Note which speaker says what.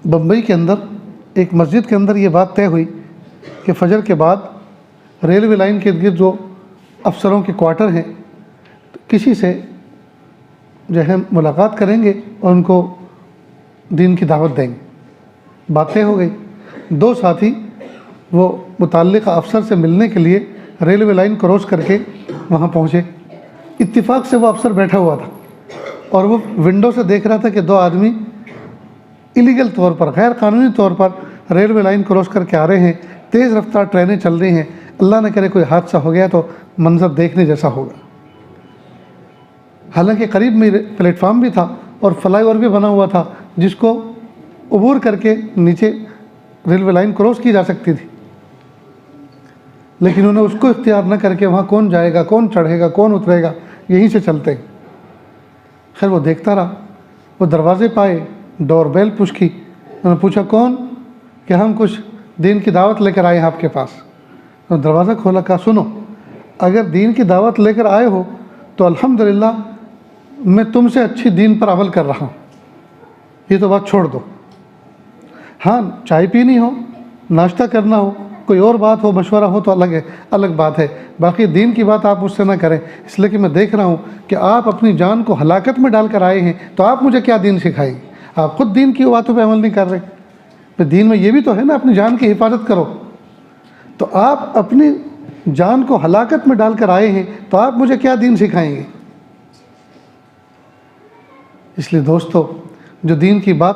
Speaker 1: بمبئی کے اندر ایک مسجد کے اندر یہ بات طے ہوئی کہ فجر کے بعد ریلوے لائن کے ارد گرد جو افسروں کے کوارٹر ہیں کسی سے جو ہے ملاقات کریں گے اور ان کو دین کی دعوت دیں گے۔ بات طے ہو گئی۔ 2 ساتھی وہ متعلقہ افسر سے ملنے کے لیے ریلوے لائن کراس کر کے وہاں پہنچے۔ اتفاق سے وہ افسر بیٹھا ہوا تھا اور وہ ونڈو سے دیکھ رہا تھا کہ 2 آدمی ایلیگل طور پر، غیر قانونی طور پر ریلوے لائن کراس کر کے آ رہے ہیں۔ تیز رفتار ٹرینیں چل رہی ہیں، اللہ نہ کرے کوئی حادثہ ہو گیا تو منظر دیکھنے جیسا ہوگا۔ حالانکہ قریب میں پلیٹ فارم بھی تھا اور فلائی اوور بھی بنا ہوا تھا جس کو عبور کر کے نیچے ریلوے لائن کراس کی جا سکتی تھی، لیکن انہیں اس کو اختیار نہ کر کے وہاں کون جائے گا، کون چڑھے گا، کون اترے گا، یہیں سے چلتے۔ خیر وہ دیکھتا رہا۔ وہ دروازے پائے، ڈور بیل پش کی۔ انہوں نے پوچھا کون؟ کہ ہم کچھ دین کی دعوت لے کر آئے ہیں آپ کے پاس۔ انہوں نے دروازہ کھولا، کہا سنو، اگر دین کی دعوت لے کر آئے ہو تو الحمدللہ میں تم سے اچھی دین پر عمل کر رہا ہوں، یہ تو بات چھوڑ دو۔ ہاں چائے پینی ہو، ناشتہ کرنا ہو، کوئی اور بات ہو، مشورہ ہو تو الگ بات ہے، باقی دین کی بات آپ مجھ سے نہ کریں، اس لیے کہ میں دیکھ رہا ہوں کہ آپ اپنی جان کو ہلاکت میں ڈال کر آئے ہیں، تو آپ مجھے کیا دین سکھائیں گے؟ آپ خود دین کی باتوں پہ عمل نہیں کر رہے۔ تو دین میں یہ بھی تو ہے نا اپنی جان کی حفاظت کرو، تو آپ اپنی جان کو ہلاکت میں ڈال کر آئے ہیں تو آپ مجھے کیا دین سکھائیں گے؟ اس لیے دوستو، جو دین کی بات